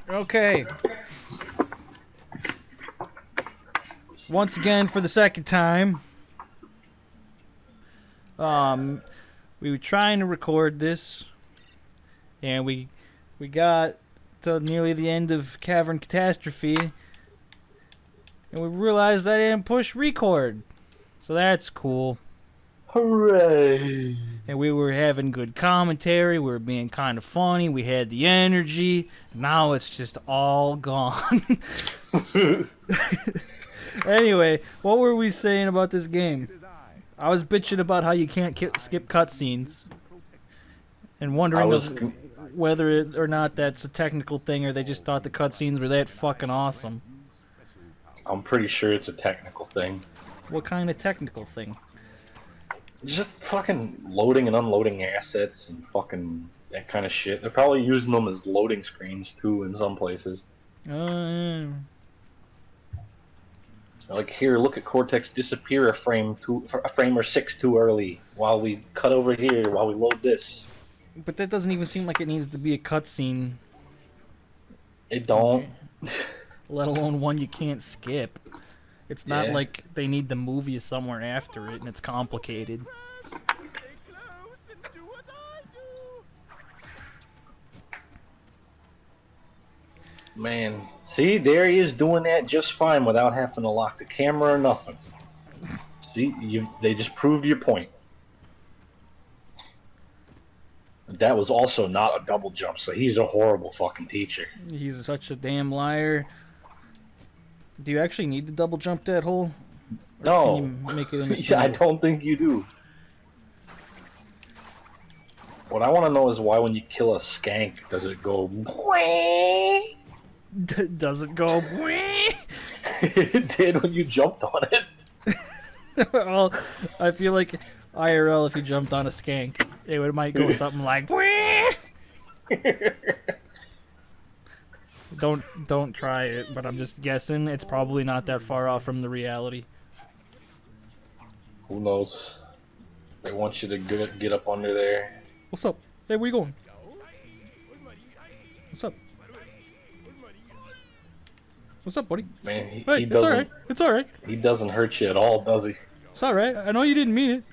Okay. Once again, for the second time, we were trying to record this, and we got to nearly the end of Cavern Catastrophe, and we realized I didn't push record, so that's cool. Hooray! And we were having good commentary, we were being kind of funny, we had the energy. Now it's just all gone. Anyway, what were we saying about this game? I was bitching about how you can't skip cutscenes, and wondering whether or not that's a technical thing, or they just thought the cutscenes were that fucking awesome. I'm pretty sure it's a technical thing. What kind of technical thing? Just fucking loading and unloading assets and fucking that kind of shit. They're probably using them as loading screens too in some places. Yeah. Like here, look at Cortex disappear a frame or six too early while we cut over here while we load this. But that doesn't even seem like it needs to be a cutscene. It don't. Let alone one you can't skip. It's not like they need to move you somewhere after it and it's complicated. Man, see, there he is doing that just fine without having to lock the camera or nothing. See, they just proved your point. That was also not a double jump, so he's a horrible fucking teacher. He's such a damn liar. Do you actually need to double jump that hole? Or no. Can you make it in I don't think you do. What I want to know is why when you kill a skank, does it go... Does it go... It did when you jumped on it. Well, I feel like IRL, if you jumped on a skank, it might go something like... Don't try it, but I'm just guessing it's probably not that far off from the reality. Who knows? They want you to get up under there. What's up? Hey, where you going? What's up? What's up, buddy? Man, he doesn't... It's alright. It's alright. He doesn't hurt you at all, does he? It's alright. I know you didn't mean it.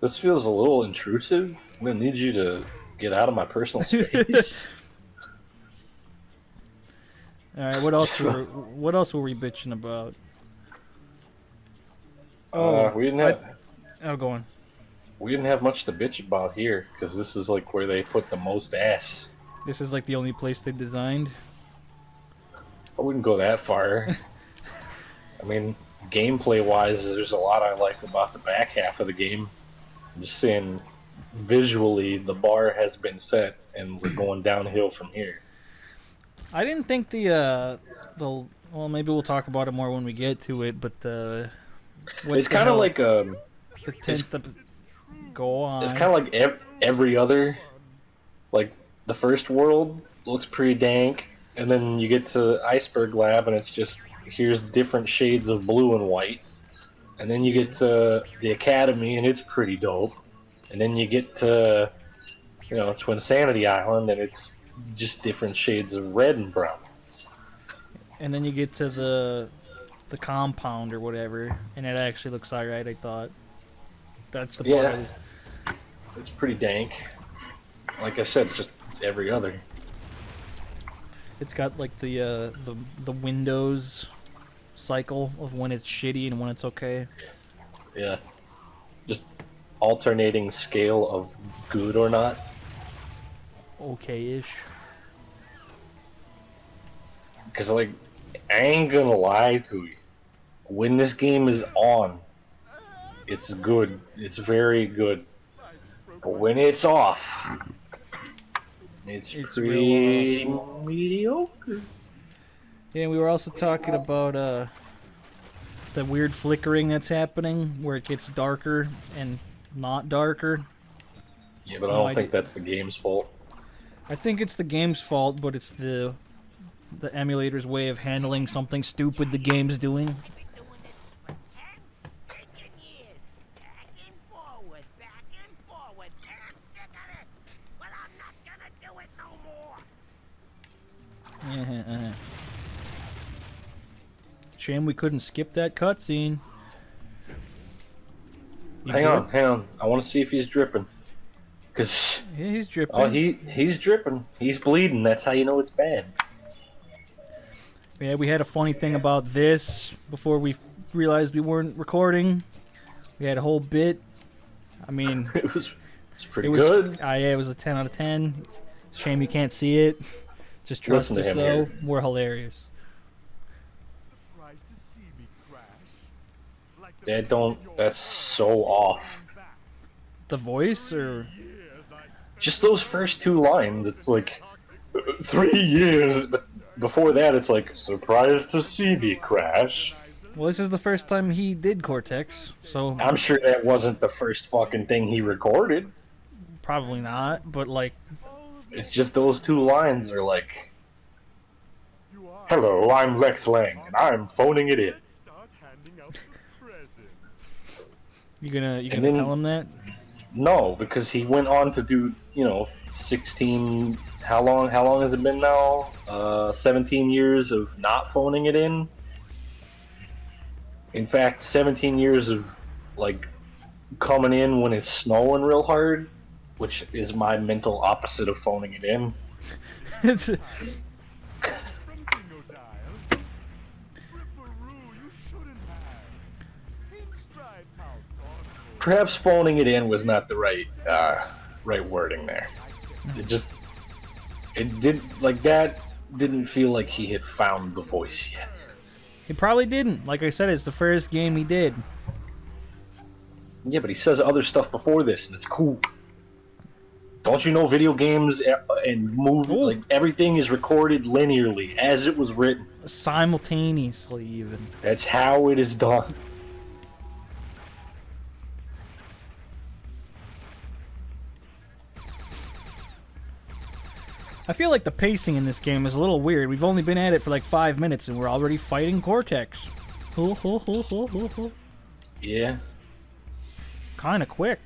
This feels a little intrusive. I'm gonna need you to get out of my personal space. Alright, what else were we bitching about? We didn't have... go on. We didn't have much to bitch about here, because this is like where they put the most ass. This is like the only place they designed? I wouldn't go that far. I mean, gameplay-wise, there's a lot I like about the back half of the game. I'm just saying, visually, the bar has been set, and we're going downhill from here. I didn't think the well, maybe we'll talk about it more when we get to it, but it's kind of like the go on. It's kind of like every other, like the first world looks pretty dank, and then you get to Iceberg Lab, and it's just here's different shades of blue and white, and then you get to the Academy, and it's pretty dope, and then you get to Twinsanity Island, and it's just different shades of red and brown. And then you get to the compound or whatever, and it actually looks alright, I thought. That's the part. Yeah, it's pretty dank. Like I said, it's every other. It's got like the Windows cycle of when it's shitty and when it's okay. Yeah, just alternating scale of good or not. Okay-ish. Because, like, I ain't gonna lie to you. When this game is on, it's good. It's very good. But when it's off, it's pretty mediocre. Yeah, we were also talking about the weird flickering that's happening, where it gets darker and not darker. Yeah, but I don't think that's the game's fault. I think it's the game's fault, but it's the emulator's way of handling something stupid the game's doing. Shame we couldn't skip that cutscene. Hang on. I want to see if he's dripping. Cause Yeah, he's dripping. oh, he's dripping. He's bleeding. That's how you know it's bad. Yeah, we had a funny thing about this before we realized we weren't recording. We had a whole bit. I mean, it's pretty good. Yeah, it was a 10 out of 10. Shame you can't see it. Just trust us, though. Here. We're hilarious. That's so off. The voice, or just those first two lines? It's like 3 years, but before that, it's like surprised to see me crash. Well, this is the first time he did Cortex, so I'm sure that wasn't the first fucking thing he recorded. Probably not, but like, it's just those two lines are like, "Hello, I'm Lex Lang, and I'm phoning it in." You gonna tell him that? No, because he went on to do 16. How long has it been now? 17 years of not phoning it in. In fact, 17 years of like coming in when it's snowing real hard, which is my mental opposite of phoning it in. Perhaps phoning it in was not the right wording there. Didn't feel like he had found the voice yet. He probably didn't. Like I said, it's the first game he did. Yeah, but he says other stuff before this, and it's cool. Don't you know video games and movies, like everything is recorded linearly as it was written, simultaneously even. That's how it is done. I feel like the pacing in this game is a little weird. We've only been at it for like 5 minutes and we're already fighting Cortex. Yeah. Kinda quick.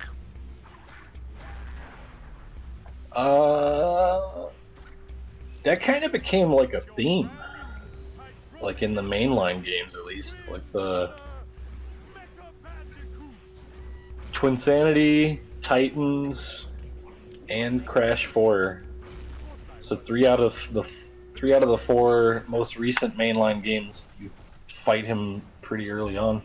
That kind of became like a theme. Like in the mainline games at least. Like the Twinsanity, Titans, and Crash 4. So 3 out of the 4 most recent mainline games, you fight him pretty early on.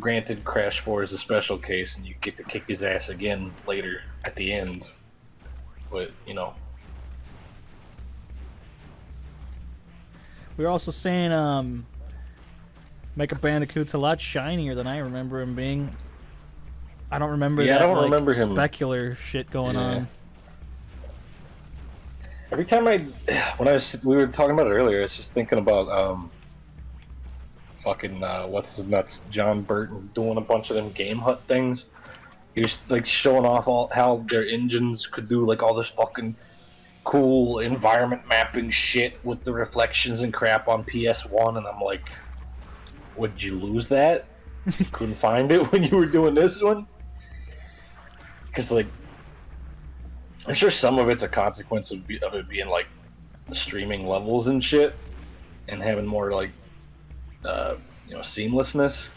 Granted, Crash 4 is a special case, and you get to kick his ass again later at the end. But we were also saying Mecha Bandicoot's a lot shinier than I remember him being. I don't remember that. I don't remember him. Specular shit going on. Every time we were talking about it earlier, I was just thinking about what's his nuts, John Burton doing a bunch of them Game Hut things. He was like showing off how their engines could do like all this fucking cool environment mapping shit with the reflections and crap on PS1, and I'm like, would you lose that? Couldn't find it when you were doing this one? Because like, I'm sure some of it's a consequence of it being like streaming levels and shit, and having more like seamlessness.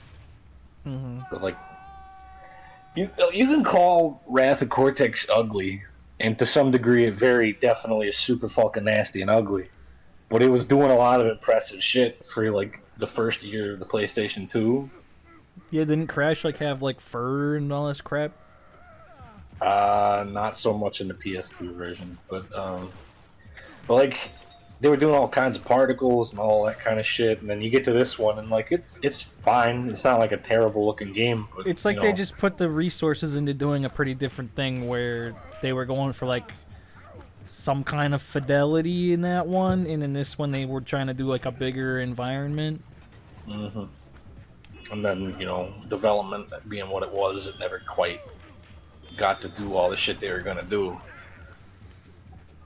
Mm-hmm. But like, you can call Wrath of Cortex ugly, and to some degree, it very definitely is super fucking nasty and ugly. But it was doing a lot of impressive shit for like the first year of the PlayStation 2. Yeah, didn't Crash like have like fur and all this crap? Not so much in the PS2 version, but like they were doing all kinds of particles and all that kind of shit, and then you get to this one and like it's fine. It's not like a terrible looking game, but it's like they just put the resources into doing a pretty different thing where they were going for like some kind of fidelity in that one, and in this one they were trying to do like a bigger environment. Mm-hmm. And then development being what it was, it never quite got to do all the shit they were gonna do,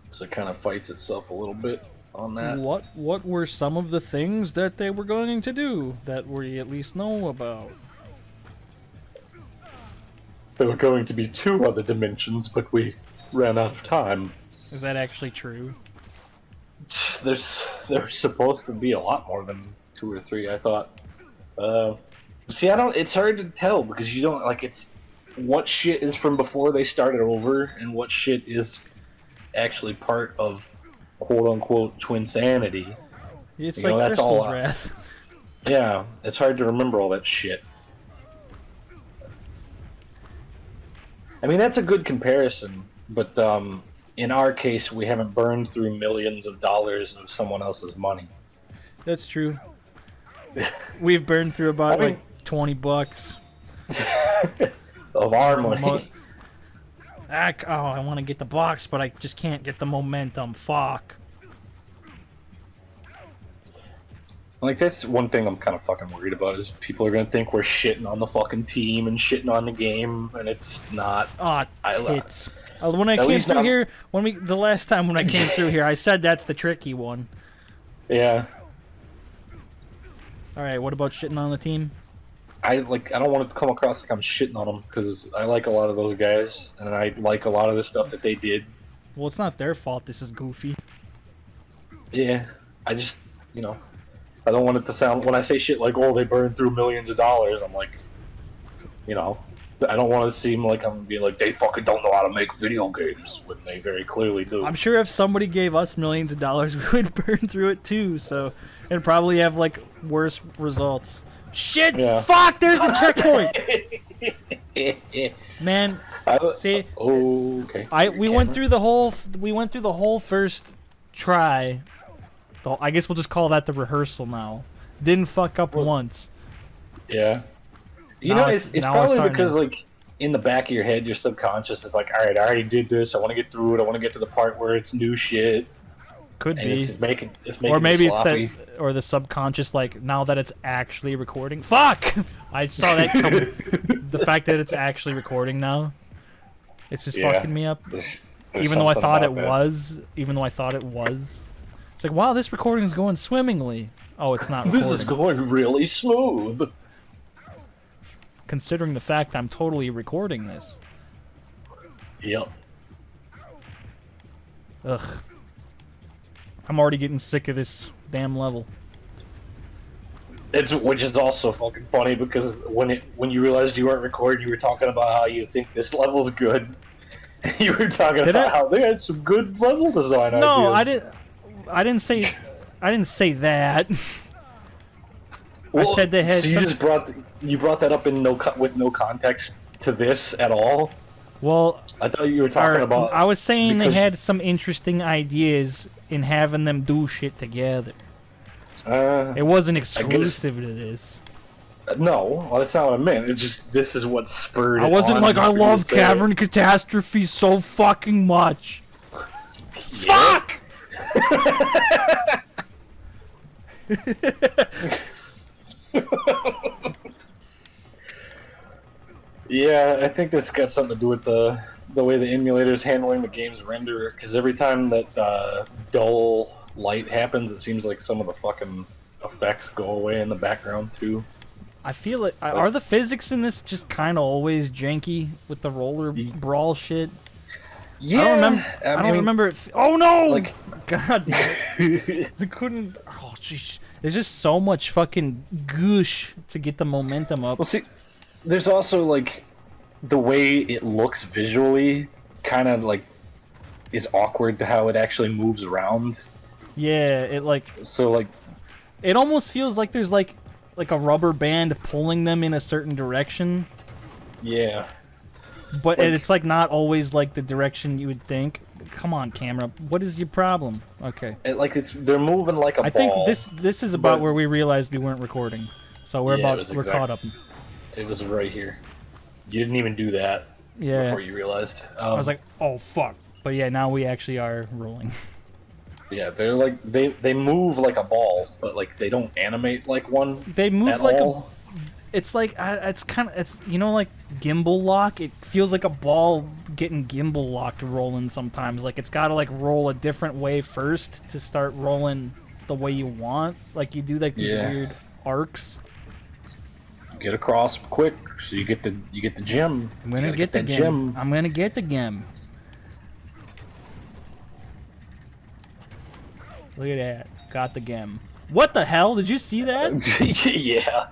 so it kind of fights itself a little bit on that. What were some of the things that they were going to do that we at least know about? There were going to be 2 other dimensions, but we ran out of time. Is that actually true? there's supposed to be a lot more than 2 or 3. I thought. See, I don't. It's hard to tell because you don't like. It's what shit is from before they started over, and what shit is actually part of quote unquote Twinsanity. It's You know, like that's Crystal's all. Wrath. Yeah, it's hard to remember all that shit. I mean, that's a good comparison, but in our case, we haven't burned through millions of dollars of someone else's money. That's true. We've burned through about I mean, like $20 of our money. I want to get the box, but I just can't get the momentum. Fuck. Like, that's one thing I'm kind of fucking worried about is people are gonna think we're shitting on the fucking team and shitting on the game, and it's not. Aw, tits. When I At came least through not- here, the last time when I came through here, I said that's the tricky one. Yeah, All right, what about shitting on the team? I don't want it to come across like I'm shitting on them because I like a lot of those guys, and I like a lot of the stuff that they did. Well, it's not their fault. This is goofy. Yeah, I just, I don't want it to sound, when I say shit like, oh, they burned through millions of dollars, I'm like, I don't want to seem like I'm being like, they fucking don't know how to make video games, when they very clearly do. I'm sure if somebody gave us millions of dollars, we would burn through it too. So, and probably have like worse results. Shit! Yeah. Fuck! There's the checkpoint. Man, see, okay. we went through the whole first try. I guess we'll just call that the rehearsal now. Didn't fuck up once. Yeah. It's probably because, like, in the back of your head, your subconscious is like, alright, I already did this, I want to get through it, I want to get to the part where it's new shit. Could and be. It's making Or maybe it it's sloppy. that, or the subconscious, like, now that it's actually recording. Fuck! I saw that come. The fact that it's actually recording now. It's just fucking me up. There's Even though I thought it something about was. Even though I thought it was. It's like, wow, this recording is going swimmingly. Oh, it's not recording. This is going really smooth. Considering the fact I'm totally recording this. Yep. Ugh. I'm already getting sick of this damn level. Which is also fucking funny because when you realized you weren't recording, you were talking about how you think this level's good. You were talking about how they had some good level design ideas. No, I didn't say that. Well, I said they had. So you brought that up with no context to this at all. Well, I thought you were talking about. I was saying they had some interesting ideas in having them do shit together. It wasn't exclusive to this. No, well, that's not what I meant. It's just this is what spurred. I wasn't like I love Cavern Catastrophe so fucking much. Fuck! Yeah, I think that's got something to do with the way the emulator's handling the game's render. Because every time that dull light happens, it seems like some of the fucking effects go away in the background too. I feel it. Are the physics in this just kind of always janky with the roller brawl shit? Yeah, I don't remember it. Oh no! Like, God damn it. I couldn't. Oh jeez. There's just so much fucking goosh to get the momentum up. Well, see, there's also like the way it looks visually, kind of like is awkward to how it actually moves around. Yeah, it like. So like, it almost feels like there's like a rubber band pulling them in a certain direction. Yeah. But it's like not always like the direction you would think. Come on, camera. What is your problem? Okay. They're moving like a ball. I think this is about where we realized we weren't recording. So we're caught up. It was right here. You didn't even do that before you realized. I was like, oh fuck. But yeah, now we actually are rolling. Yeah, they're like they move like a ball, but like they don't animate like one. They move at like all. It's like it's like gimbal lock. It feels like a ball getting gimbal locked rolling sometimes. Like it's got to like roll a different way first to start rolling the way you want. Like you do like these weird arcs. Get across quick so you get the gem. I'm gonna get the gem. I'm gonna get the gem. Look at that. Got the gem. What the hell? Did you see that? Yeah.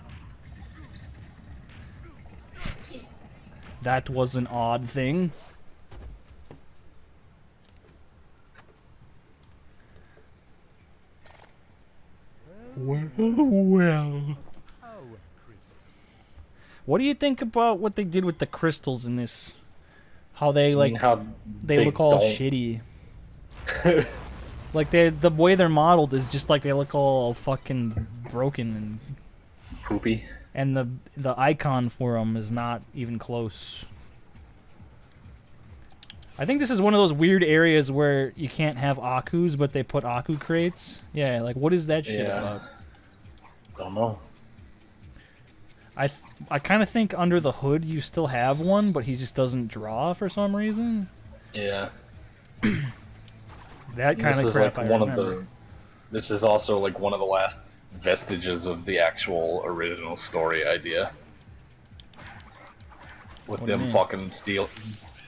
That was an odd thing. Well. What do you think about what they did with the crystals in this? How they like how they look all shitty. Like the way they're modeled is just like they look all fucking broken and poopy. And the icon for them is not even close. I think this is one of those weird areas where you can't have Akus, but they put Aku crates. Yeah, like what is that shit about? Don't know. I kind of think under the hood you still have one, but he just doesn't draw for some reason. Yeah. That kind of crap. Like one of the. This is also like one of the last vestiges of the actual original story idea. With them fucking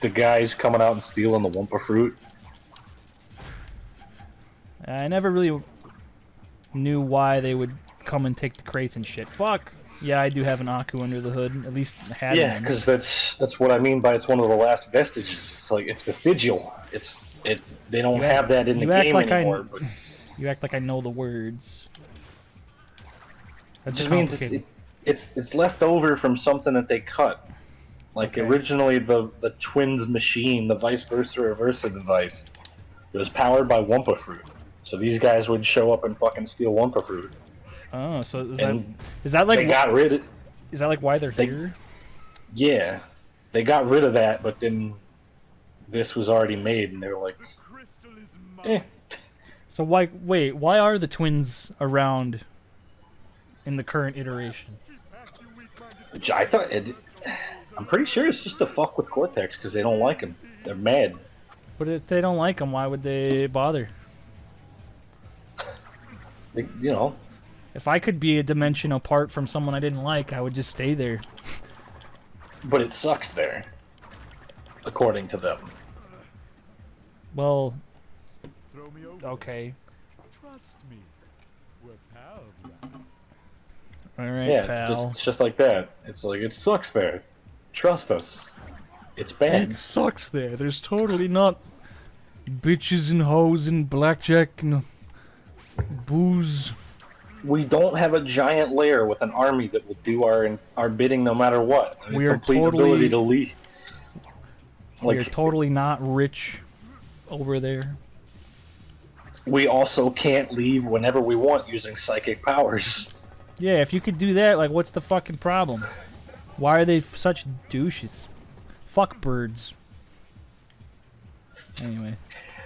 the guys coming out and stealing the Wumpa fruit. I never really knew why they would come and take the crates and shit. Fuck. Yeah, I do have an Aku under the hood. At least had Yeah, because that's what I mean by it's one of the last vestiges. It's like it's vestigial. They don't have that in the game anymore. But you act like I know the words. That just means it's left over from something that they cut. Like originally the twins machine, the vice versa reversa device, it was powered by Wumpa fruit. So these guys would show up and fucking steal Wumpa fruit. Oh, so is that like they got rid of? Is that like why they're here? Yeah, they got rid of that, but then this was already made, and they were like, eh. So why are the twins around in the current iteration? I'm pretty sure it's just to fuck with Cortex because they don't like him. They're mad. But if they don't like him, why would they bother? If I could be a dimension apart from someone I didn't like, I would just stay there. But it sucks there, according to them. Well, okay. Trust me, we're pals, right? All right, yeah, pal. It's just like that. It's like it sucks there. Trust us. It's bad. It sucks there. There's totally not bitches and hoes and blackjack and booze. We don't have a giant lair with an army that will do our bidding no matter what. We are complete ability to leave. We are totally not rich over there. We also can't leave whenever we want using psychic powers. Yeah, if you could do that, like, what's the fucking problem? Why are they such douches? Fuck birds. Anyway.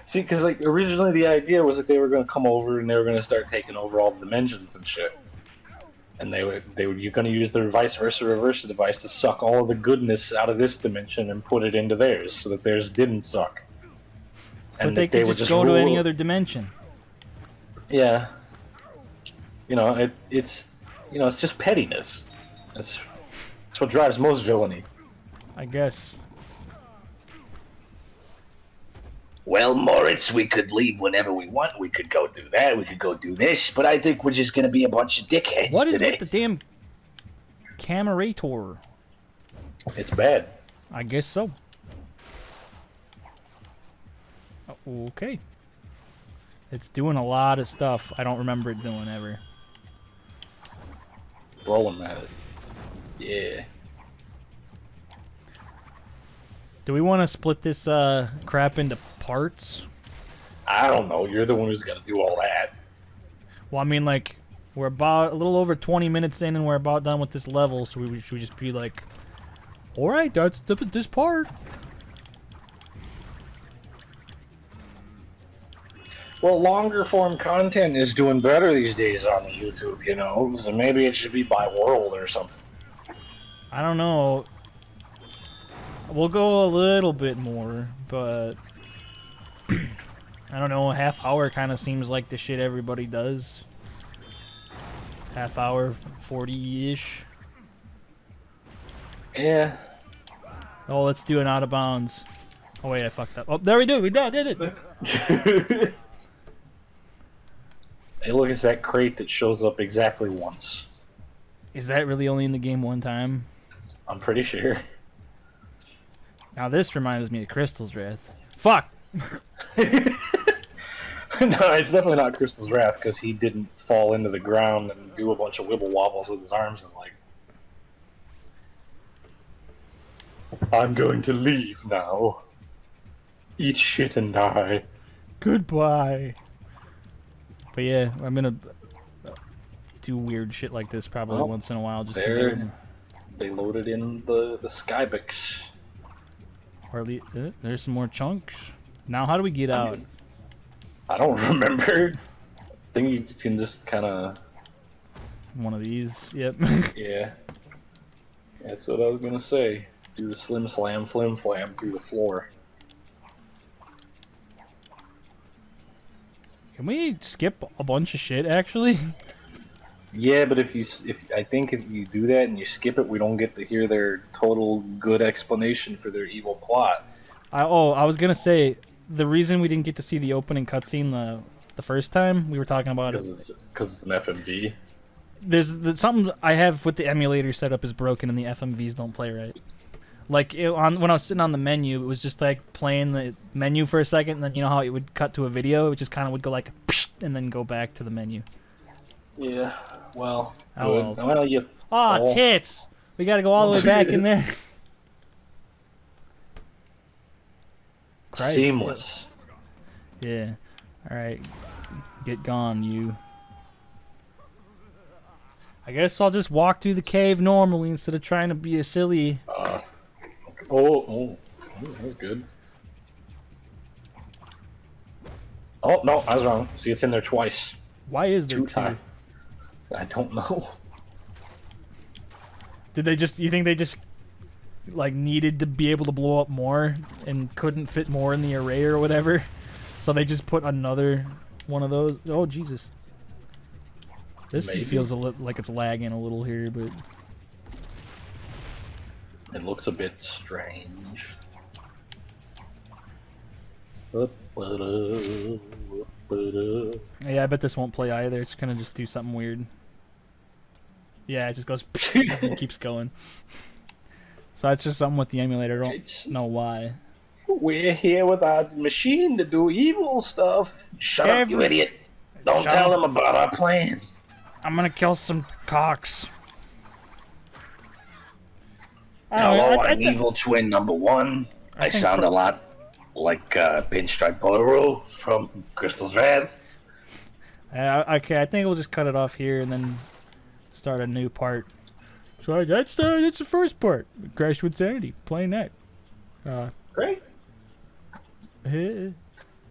See, because like originally the idea was that they were going to come over and they were going to start taking over all the dimensions and shit, and you're going to use their vice versa reversa device to suck all of the goodness out of this dimension and put it into theirs, so that theirs didn't suck. And but they could just go to any other dimension. Yeah. It's just pettiness. That's what drives most villainy. I guess. Well, Moritz, we could leave whenever we want. We could go do that. We could go do this. But I think we're just going to be a bunch of dickheads What is today. with the damn Camerator? It's bad. I guess so. Okay. It's doing a lot of stuff I don't remember it doing ever. Rolling at it. Yeah. Do we want to split this crap into parts? I don't know. You're the one who's got to do all that. Well, I mean, like, we're about a little over 20 minutes in and we're about done with this level, so we should just be like, alright, that's this part. Well, longer form content is doing better these days on the YouTube, so maybe it should be by world or something. I don't know. We'll go a little bit more, but I don't know, a half hour kind of seems like the shit everybody does. Half hour, 40-ish. Yeah. Oh, let's do an out of bounds. Oh wait, I fucked up. Oh, there we do. We did it. Hey, look, it's that crate that shows up exactly once. Is that really only in the game one time? I'm pretty sure. Now this reminds me of Crystal's Wrath. Fuck! No, it's definitely not Crystal's Wrath because he didn't fall into the ground and do a bunch of wibble wobbles with his arms and legs. I'm going to leave now. Eat shit and die. Goodbye. But yeah, I'm gonna do weird shit like this probably once in a while, just because. They loaded in the Skybix. Or at least, there's some more chunks. Now, how do we get out? I don't remember. I think you can just kind of. One of these. Yep. Yeah. That's what I was gonna say. Do the slim slam, flim flam through the floor. Can we skip a bunch of shit? Actually. Yeah, but if I think if you do that and you skip it, we don't get to hear their total good explanation for their evil plot. I was gonna say the reason we didn't get to see the opening cutscene the first time we were talking about it because it's an FMV. There's something I have with the emulator setup is broken and the FMVs don't play right. Like when I was sitting on the menu, it was just like playing the menu for a second, and then you know how it would cut to a video, it just kind of would go like, and then go back to the menu. Yeah. Well. Oh, well you. Oh, tits! We gotta go all the way back in there. Christ. Seamless. Yeah. Alright. Get gone, you. I guess I'll just walk through the cave normally instead of trying to be a silly. That's good. Oh, no, I was wrong. See, it's in there twice. Why is there two? I don't know. You think they just like needed to be able to blow up more and couldn't fit more in the array or whatever? So they just put another one of those. Oh, Jesus. This feels like it's lagging a little here, but it looks a bit strange. Yeah, I bet this won't play either. It's gonna just do something weird. Yeah, it just goes and keeps going. So it's just something with the emulator. I don't know why. We're here with our machine to do evil stuff. Shut up, you idiot. Don't tell them about our plan. I'm gonna kill some cocks. Hello, I'm Evil Twin number 1. I sound a lot like Pinstripe Totoro from Crystal's Wrath. Okay, I think we'll just cut it off here and then start a new part. So that's the first part. Crash Twinsanity, playing that. Great.